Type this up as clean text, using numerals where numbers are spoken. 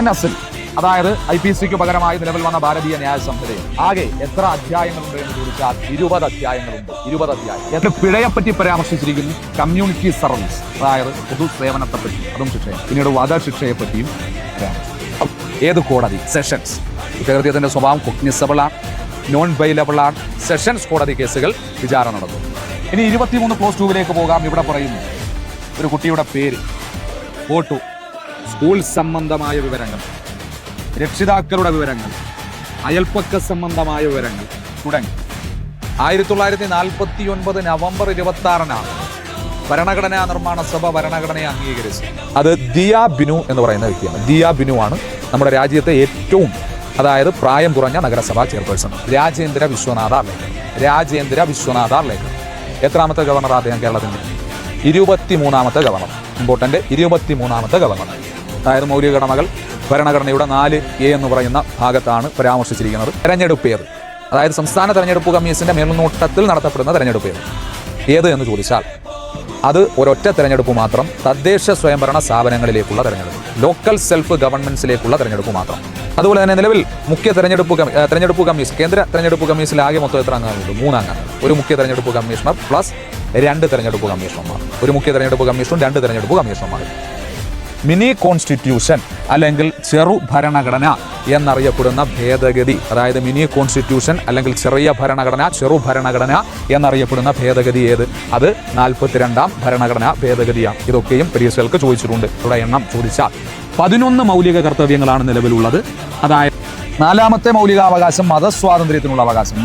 INSL, അതായത് IPCക്ക് പകരമായി നിലവിൽ വന്ന ഭാരതീയ ന്യായ സംഹിതയിൽ ആകെ എത്ര അധ്യായങ്ങളുണ്ട് എന്ന് ചോദിച്ചാൽ 20 അധ്യായങ്ങളുണ്ട്. 20 അധ്യായം. പിഴയെപ്പറ്റി പരാമർശിച്ചിരിക്കുന്നു, കമ്മ്യൂണിറ്റി സർവീസ്, അതായത് പൊതുസേവനത്തെപ്പറ്റി, അതും ശിക്ഷയും. പിന്നീട് വധശിക്ഷയെ പറ്റിയും ഏത് കോടതി? സെഷൻസ്. കുറ്റകൃത്യത്തിന്റെ സ്വഭാവം കൊഗ്നിസബിൾ ആണ്, നോൺ ബെയിലബിൾ ആണ്. സെഷൻസ് കോടതി കേസുകൾ വിചാരണ നടത്തും. ഇനി 23 ക്ലോസ് 2 പോകാം. ഇവിടെ പറയുന്നു ഒരു കുട്ടിയുടെ പേര്, ഫോട്ടോ, സ്കൂൾ സംബന്ധമായ വിവരങ്ങൾ, രക്ഷിതാക്കളുടെ വിവരങ്ങൾ, അയൽപ്പക്ക സംബന്ധമായ വിവരങ്ങൾ തുടങ്ങി. 1949 നവംബർ 26 ഭരണഘടനാ നിർമ്മാണ സഭ ഭരണഘടനയെ അംഗീകരിച്ചു. അത് ദിയ ബിനു എന്ന് പറയുന്ന വ്യക്തിയാണ്. ദിയ ബിനു ആണ് നമ്മുടെ രാജ്യത്തെ ഏറ്റവും, അതായത് പ്രായം കുറഞ്ഞ നഗരസഭാ ചെയർപേഴ്സൺ. രാജേന്ദ്ര വിശ്വനാഥ ലേഖർ. എത്രാമത്തെ ഗവർണർ അദ്ദേഹം കേരളത്തിന്റെ? 23ാമത്തെ ഗവർണർ. ഇമ്പോർട്ടന്റ്, 23ാമത്തെ ഗവർണർ. അതായത് മൗലിക കടമകൾ ഭരണഘടനയുടെ 4A എന്ന് പറയുന്ന ഭാഗത്താണ് പരാമർശിച്ചിരിക്കുന്നത്. തെരഞ്ഞെടുപ്പ് ഏത്? അതായത് സംസ്ഥാന തെരഞ്ഞെടുപ്പ് കമ്മീഷന്റെ മേൽനോട്ടത്തിൽ നടത്തപ്പെടുന്ന തെരഞ്ഞെടുപ്പ് ഏത് എന്ന് ചോദിച്ചാൽ അത് ഒരൊറ്റ തെരഞ്ഞെടുപ്പ് മാത്രം, തദ്ദേശ സ്വയംഭരണ സ്ഥാപനങ്ങളിലേക്കുള്ള തെരഞ്ഞെടുപ്പ്, ലോക്കൽ സെൽഫ് ഗവൺമെന്റ്സിലേക്കുള്ള തെരഞ്ഞെടുപ്പ് മാത്രം. അതുപോലെ തന്നെ നിലവിൽ മുഖ്യ തെരഞ്ഞെടുപ്പ് കമ്മീഷൻ, കേന്ദ്ര തെരഞ്ഞെടുപ്പ് കമ്മീഷനിൽ ആകെ മൊത്തം എത്ര അംഗങ്ങളുണ്ട്? 3 അംഗങ്ങൾ. ഒരു മുഖ്യ തെരഞ്ഞെടുപ്പ് കമ്മീഷണർ പ്ലസ് 2 തെരഞ്ഞെടുപ്പ് കമ്മീഷണർമാർ. ഒരു മുഖ്യ തെരഞ്ഞെടുപ്പ് കമ്മീഷണറും 2 തെരഞ്ഞെടുപ്പ് കമ്മീഷണർമാർ. മിനി കോൺസ്റ്റിറ്റ്യൂഷൻ അല്ലെങ്കിൽ ചെറു ഭരണഘടന എന്നറിയപ്പെടുന്ന ഭേദഗതി, അതായത് മിനി കോൺസ്റ്റിറ്റ്യൂഷൻ അല്ലെങ്കിൽ ചെറു ഭരണഘടന എന്നറിയപ്പെടുന്ന ഭേദഗതി ഏത്? അത് 42ാം ഭരണഘടനാ ഭേദഗതിയാണ്. ഇതൊക്കെയും പരീക്ഷകൾക്ക് ചോദിച്ചിട്ടുണ്ട്. ഇവിടെ എണ്ണം ചോദിച്ചാൽ 11 മൗലിക കർത്തവ്യങ്ങളാണ് നിലവിലുള്ളത്. അതായത് 4ാമത്തെ മൗലികാവകാശം മതസ്വാതന്ത്ര്യത്തിനുള്ള അവകാശം.